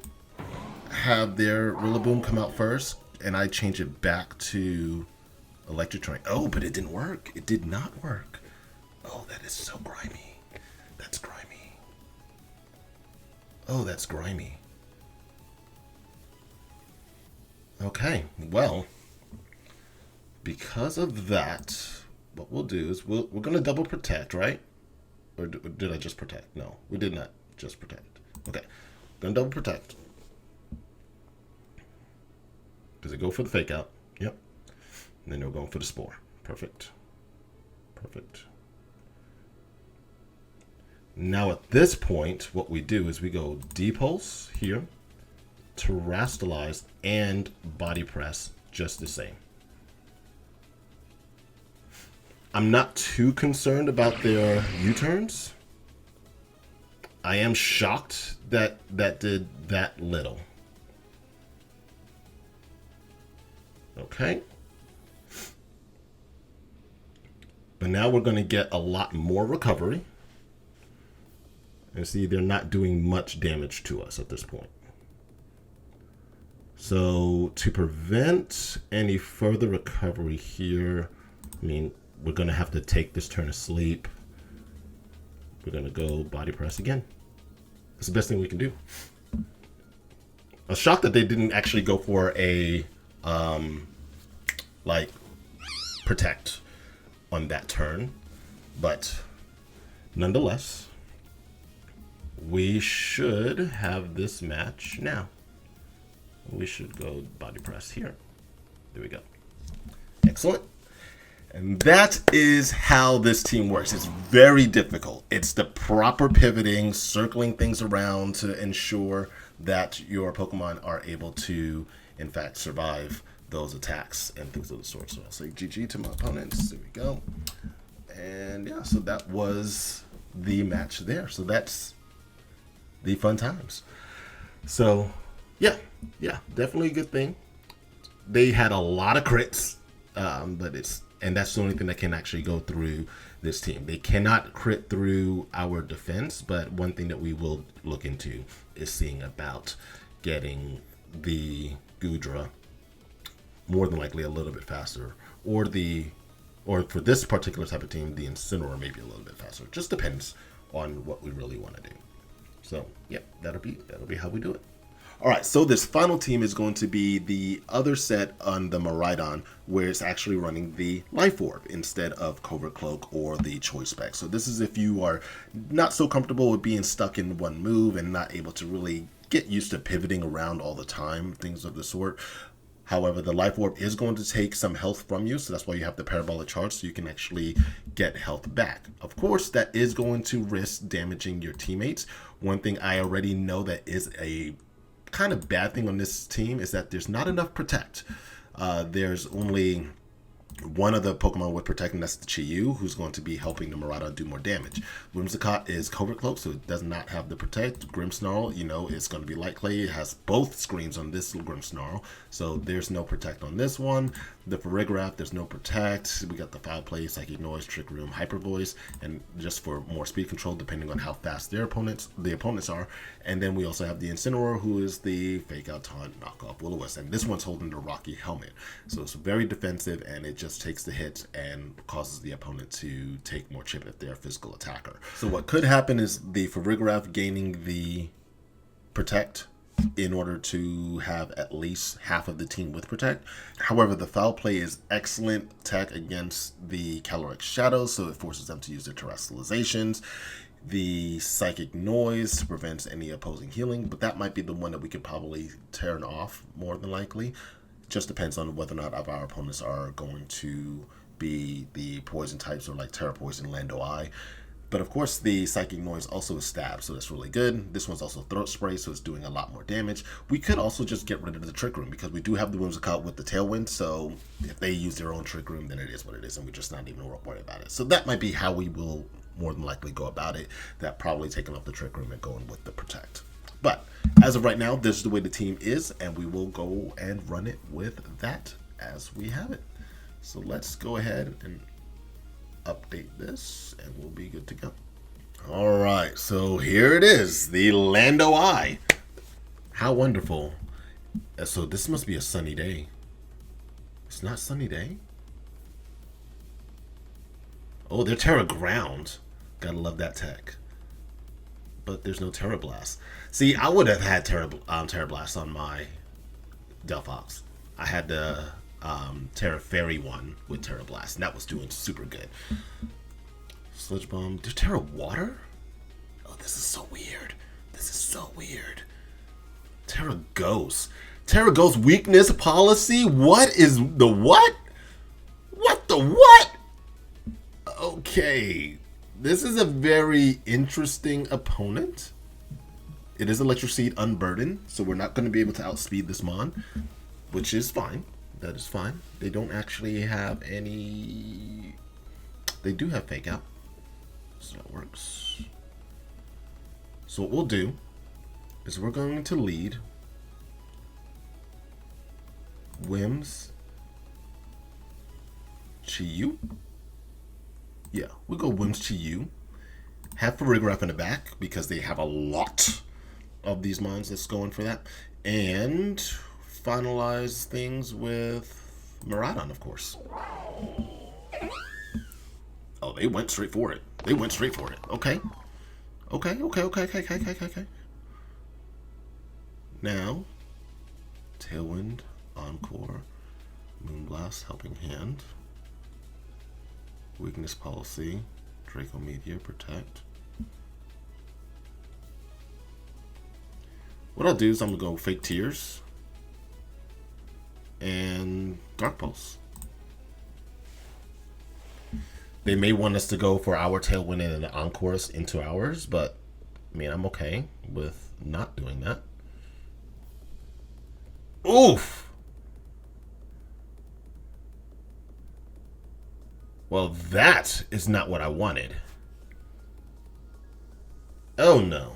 S1: have their Rillaboom come out first, and I change it back to Electric Terrain. Oh, but it didn't work. It did not work. Oh, that is so grimy. That's grimy. Oh, that's grimy. Okay, well, because of that, what we'll do is we're going to double protect, right? Or did I just protect? No, we did not just protect. Okay, going to double protect. Does it go for the fake out? Yep. And then we're going for the spore. Perfect. Perfect. Now at this point, what we do is we go Depulse here, Terrastalize, and Body Press just the same. I'm not too concerned about their U-turns. I am shocked that did that little. Okay. But now we're going to get a lot more recovery. And see, they're not doing much damage to us at this point. So to prevent any further recovery here, I mean, we're going to have to take this turn of sleep. We're going to go Body Press again. That's the best thing we can do. I was shocked that they didn't actually go for a, like, protect on that turn. But nonetheless, we should have this match now. We should go Body Press here. There we go. Excellent. And that is how this team works. It's very difficult. It's the proper pivoting, circling things around to ensure that your Pokemon are able to, in fact, survive those attacks and things of the sort. So I'll say GG to my opponents. There we go. And yeah, so that was the match there. So that's the fun times. So yeah, definitely a good thing. They had a lot of crits, and that's the only thing that can actually go through this team. They cannot crit through our defense, but one thing that we will look into is seeing about getting the Goodra more than likely a little bit faster, or for this particular type of team, the Incineroar maybe a little bit faster. It just depends on what we really want to do. So yeah, that'll be how we do it. All right, so this final team is going to be the other set on the Miraidon, where it's actually running the Life Orb instead of Covert Cloak or the Choice Spec. So this is if you are not so comfortable with being stuck in one move and not able to really get used to pivoting around all the time, things of the sort. However, the Life Orb is going to take some health from you, so that's why you have the Parabolic Charge, so you can actually get health back. Of course, that is going to risk damaging your teammates. One thing I already know that is a kind of bad thing on this team is that there's not enough Protect. There's only one of the Pokemon with Protect, and that's the Chi-Yu, who's going to be helping the Miraidon do more damage. Whimsicott is Covert Cloak, so it does not have the Protect. Grimmsnarl, it's going to be Light Clay. It has both screens on this Grimmsnarl, so there's no Protect on this one. The Farigiraf, there's no Protect. We got the Foul Play, Psychic Noise, Trick Room, Hyper Voice, and just for more speed control, depending on how fast the opponents are. And then we also have the Incineroar, who is the Fake Out, Taunt, Knockoff, Will-O-Wisp, and this one's holding the Rocky Helmet. So it's very defensive, and it just takes the hit and causes the opponent to take more chip if they're a physical attacker. So what could happen is the Farigiraf gaining the Protect in order to have at least half of the team with Protect. However, the Foul Play is excellent tech against the Calyrex Shadows, so it forces them to use their Terrestrializations. the psychic noise prevents any opposing healing, but that might be the one that we could probably turn off more than likely. Just depends on whether or not our opponents are going to be the poison types or like Terra Poison, Lando Eye. But of course, the psychic noise also is stab, so that's really good. This one's also throat spray, so it's doing a lot more damage. We could also just get rid of the trick room because we do have the Whimsicott with the tailwind. So if they use their own trick room, then it is what it is, and we're just not even worried about it. So that might be how we will more than likely go about it. That probably taking off the trick room and going with the protect. But as of right now, this is the way the team is, and we will go and run it with that as we have it. So let's go ahead and update this and we'll be good to go. All right, so here it is, the Lando Eye. How wonderful. So this must be a sunny day. It's not sunny day. Oh, they're Terra Ground. Gotta love that tech. But there's no Terra Blast. See, I would have had Terra Blast on my Delphox. I had the Terra Fairy one with Terra Blast, and that was doing super good. Sludge Bomb. There's Terra Water? Oh, this is so weird. This is so weird. Terra Ghost. Terra Ghost weakness policy? What is the what? What the what? Okay. This is a very interesting opponent. It is Electric Seed Unburdened, so we're not going to be able to outspeed this Mon, which is fine. That is fine. They don't actually have any... They do have Fake Out, so that works. So what we'll do is we're going to lead Whims Chiyu. Yeah, we'll go Whims Chiyu. Have Farigiraf in the back because they have a lot of these mons that's going for that. And finalize things with Miraidon, of course. Oh, they went straight for it. They went straight for it. Okay. Okay. Now, Tailwind, Encore, Moonblast, Helping Hand, Weakness Policy, Draco Meteor, Protect. What I'll do is I'm going to go Fake Tears and Dark Pulse. They may want us to go for our Tailwind and an Encores into ours, but I mean, I'm okay with not doing that. Oof! Well, that is not what I wanted. Oh no.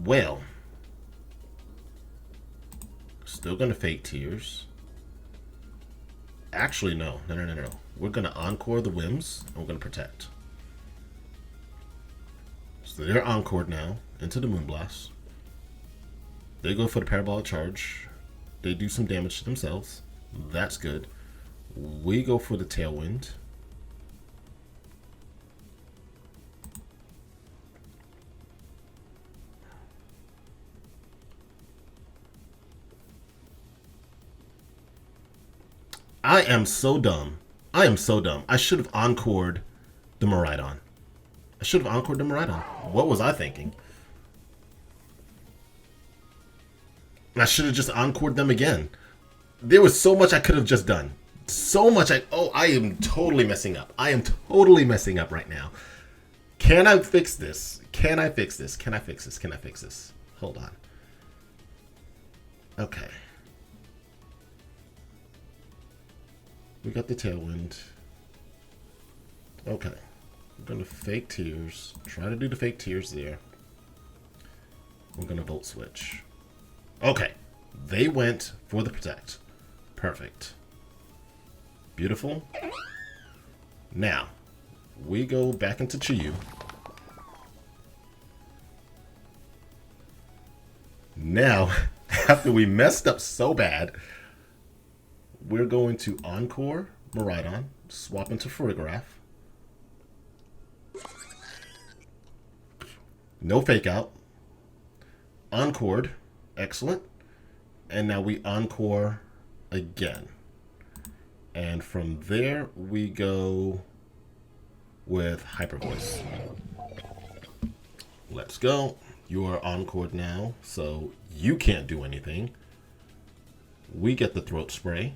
S1: Well, still gonna Fake Tears. Actually, no. We're gonna Encore the Whims, and we're gonna Protect. So they're Encored now into the Moonblast. They go for the Parabolic Charge. They do some damage to themselves. That's good. We go for the Tailwind. I am so dumb. I am so dumb. I should have encored the Miraidon. I should have encored the Miraidon. What was I thinking? I should have just encored them again. There was so much I could have just done. So much I am totally messing up. I am totally messing up right now. Can I fix this? Can I fix this? Can I fix this? Can I fix this? Hold on. Okay. We got the Tailwind. Okay. We're going to Fake Tears. Try to do the Fake Tears there. We're going to Volt Switch. Okay. They went for the Protect. Perfect. Beautiful. Now, we go back into Chiyu. Now, after we messed up so bad, we're going to Encore Miraidon, swap into Farigiraf. No Fake Out. Encored. Excellent. And now we Encore again. And from there, we go with Hyper Voice. Let's go. You are Encored now, so you can't do anything. We get the Throat Spray.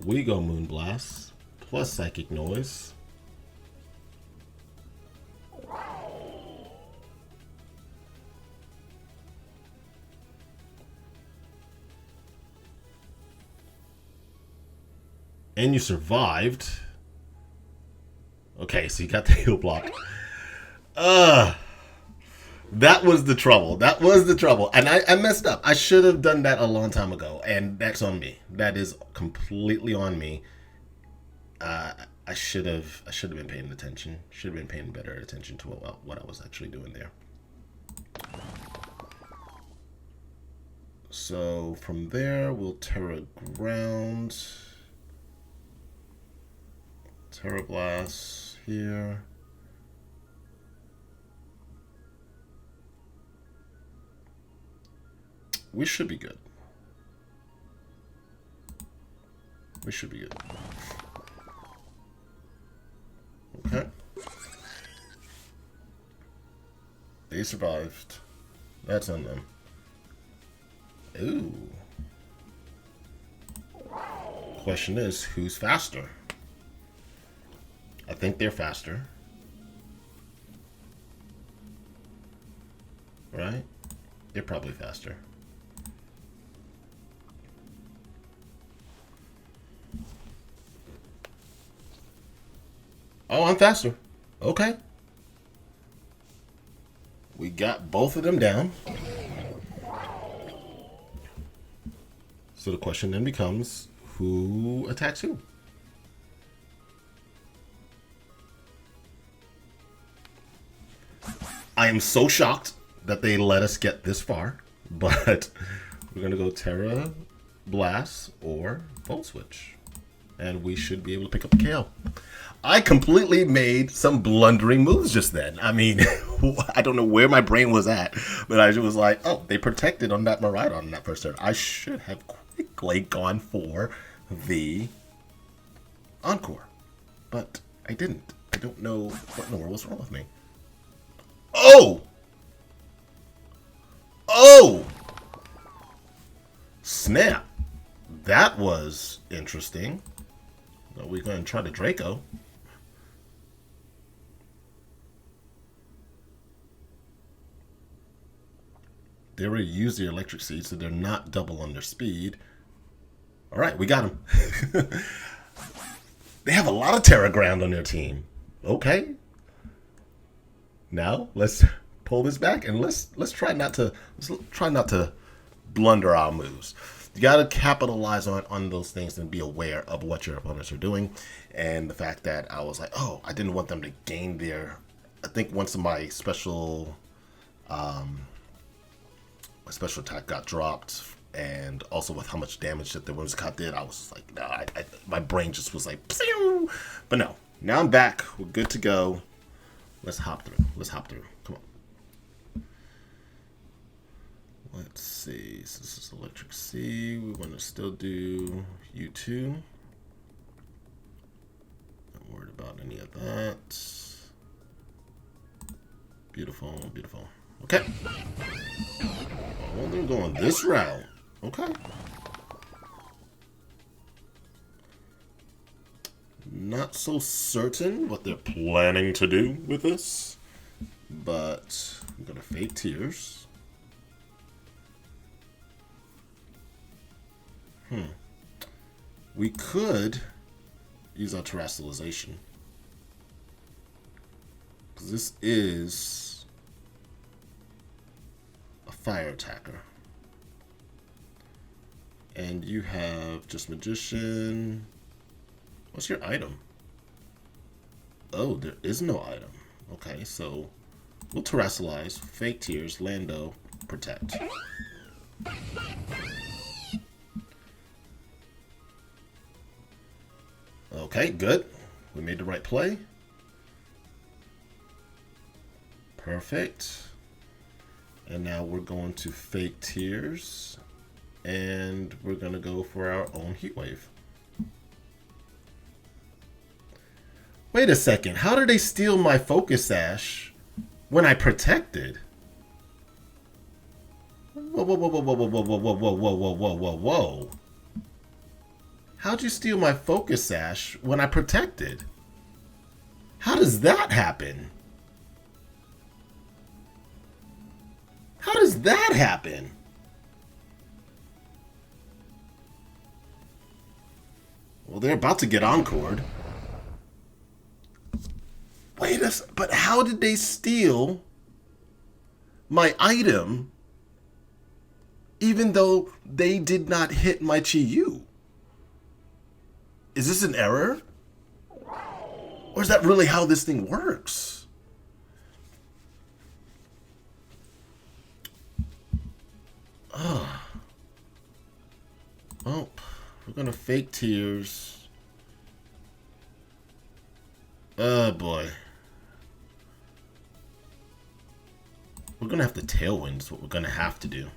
S1: We go Moonblast, plus Psychic Noise. And you survived. Okay, so you got the heal block. That was the trouble. That was the trouble. And I messed up. I should have done that a long time ago. And that's on me. That is completely on me. I should have been paying attention. Should have been paying better attention to what I was actually doing there. So from there, we'll Terra Ground. Terra Blast here. We should be good. We should be good. Okay. They survived. That's on them. Ooh. Question is, who's faster? I think they're faster. Right? They're probably faster. Oh, I'm faster. Okay. We got both of them down. So the question then becomes, who attacks who? I am so shocked that they let us get this far, but we're going to go Terra Blast or Volt Switch. And we should be able to pick up a KO. I completely made some blundering moves just then. I mean, I don't know where my brain was at, but I was like, oh, they protected on that Miraidon in that first turn. I should have quickly gone for the Encore, but I didn't. I don't know what in the world was wrong with me. Oh! Oh! Snap. That was interesting. Are we going to try the Draco? They already used the Electric Seed, so they're not double on their speed. All right, we got them. They have a lot of Terra Ground on their team. Okay. Now let's pull this back and let's try not to blunder our moves. You got to capitalize on those things and be aware of what your opponents are doing. And the fact that I was like, oh, I didn't want them to gain their... I think once my special attack got dropped, and also with how much damage that the Whimsicott did, I was just like, nah, my brain just was like, Psew! But no, now I'm back. We're good to go. Let's hop through. Let's hop through. Come on. Let's see. So this is Electric Sea. We want to still do U2. Not worried about any of that. Beautiful, beautiful. Okay. Oh, they're going this route. Okay. Not so certain what they're planning to do with this, but I'm gonna Fake Tears. We could use our Terrestrialization, because this is a fire attacker. And you have just Magician. What's your item? Oh, there is no item. Okay, so we'll Terrestrialize, Fake Tears, Lando, Protect. Okay, good. We made the right play. Perfect. And now we're going to Fake Tears, and we're going to go for our own Heat Wave. Wait a second. How did they steal my focus sash when I protected? Whoa, whoa, whoa, whoa, whoa, whoa, whoa, whoa, whoa, whoa, whoa, whoa, whoa, whoa. How'd you steal my focus sash when I protected? How does that happen? How does that happen? Well, they're about to get encored. Wait a second, but how did they steal my item even though they did not hit my Chi-Yu? Is this an error? Or is that really how this thing works? Oh. Well, we're gonna fake tears. Oh boy. We're gonna have to tailwind is what we're gonna have to do.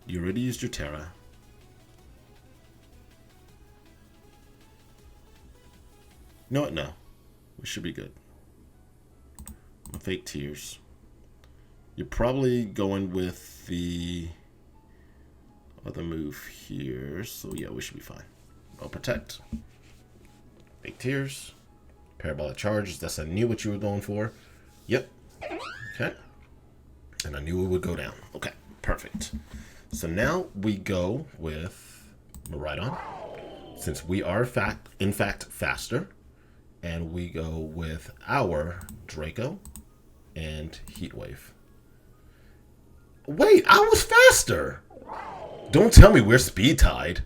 S1: You already used your Terra. You know what? No. We should be good. Fake tears. You're probably going with the other move here. So yeah, we should be fine. I'll protect. Fake tears. Parabolic charges. That's I knew what you were going for. Yep. Okay. And I knew it would go down. Okay. Perfect. So now we go with Miraidon. Since we are in fact faster. And we go with our Draco and Heatwave. Wait, I was faster! Don't tell me we're speed tied.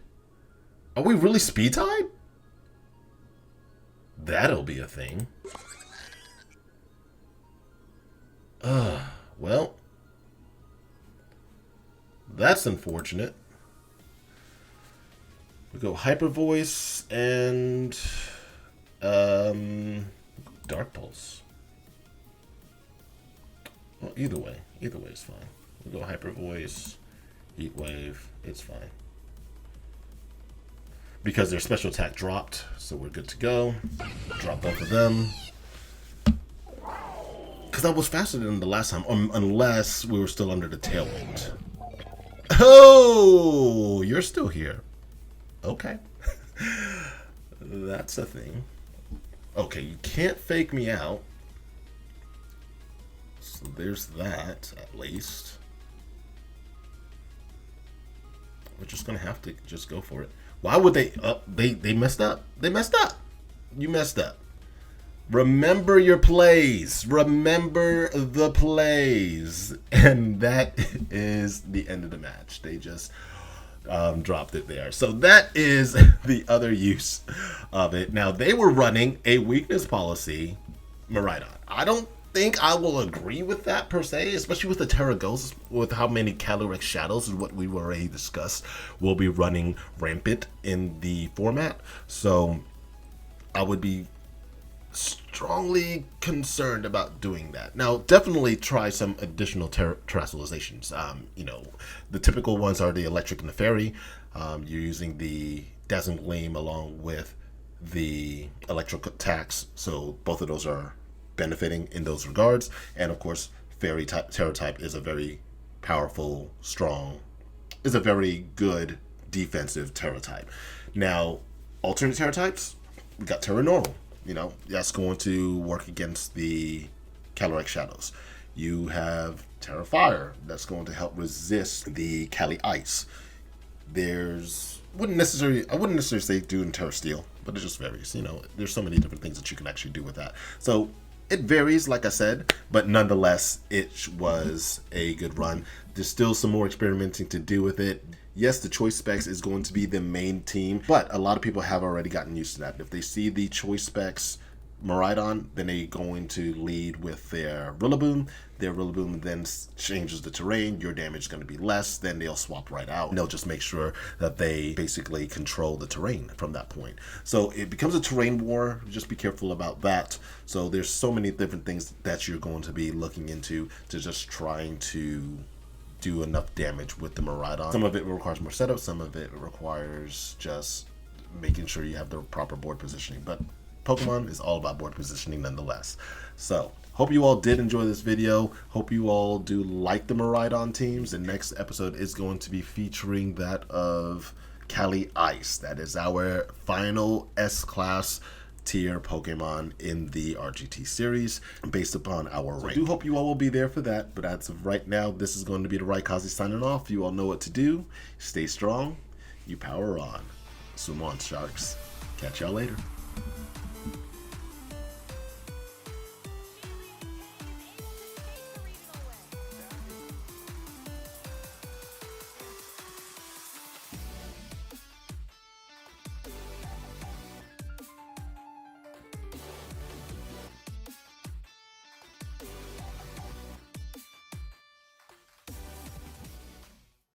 S1: Are we really speed tied? That'll be a thing. Well. That's unfortunate. We go Hyper Voice and Dark Pulse. Well, either way is fine. We'll go Hyper Voice, Heat Wave, it's fine. Because their special attack dropped, so we're good to go. Drop both of them. Because I was faster than the last time, unless we were still under the tailwind. Oh, you're still here. Okay. That's a thing. Okay, you can't fake me out. So there's that, at least. We're just gonna have to just go for it. Why would they? They messed up. They messed up. You messed up. Remember your plays. Remember the plays. And that is the end of the match. They just dropped it there. So that is the other use of it. Now, they were running a weakness policy, Miraidon. I don't think I will agree with that per se, especially with the Terra Ghosts, with how many Calyrex Shadows and what we already discussed will be running rampant in the format. So I would be strongly concerned about doing that. Now, definitely try some additional terrestrializations. You know, the typical ones are the Electric and the Fairy. You're using the Dazzling Gleam along with the electric attacks, so both of those are benefiting in those regards. And of course, Fairy type, Terror type is a very powerful, strong, is a very good defensive Terror type. Now, alternate Terror types, we got Terra Normal. You know, that's going to work against the Calyrex Shadows. You have Terra Fire, that's going to help resist the Cali Ice. I wouldn't necessarily say do in Terra Steel, but it just varies. You know, there's so many different things that you can actually do with that. So it varies, like I said, but nonetheless, it was a good run. There's still some more experimenting to do with it. Yes, the choice specs is going to be the main team, but a lot of people have already gotten used to that. If they see the choice specs Miraidon, then they're going to lead with their Rillaboom. Their Rillaboom then changes the terrain. Your damage is going to be less. Then they'll swap right out. And they'll just make sure that they basically control the terrain from that point. So it becomes a terrain war. Just be careful about that. So there's so many different things that you're going to be looking into to just trying to do enough damage with the Miraidon. Some of it requires more setup. Some of it requires just making sure you have the proper board positioning. But Pokemon is all about board positioning nonetheless. So, hope you all did enjoy this video. Hope you all do like the Miraidon teams. The next episode is going to be featuring that of Cali Ice. That is our final S-Class tier Pokemon in the R.G.T series based upon our rank. I do hope you all will be there for that, but as of right now, this is going to be the Raikaze signing off. You all know what to do. Stay strong. You power on. Swim on, Sharks. Catch y'all later.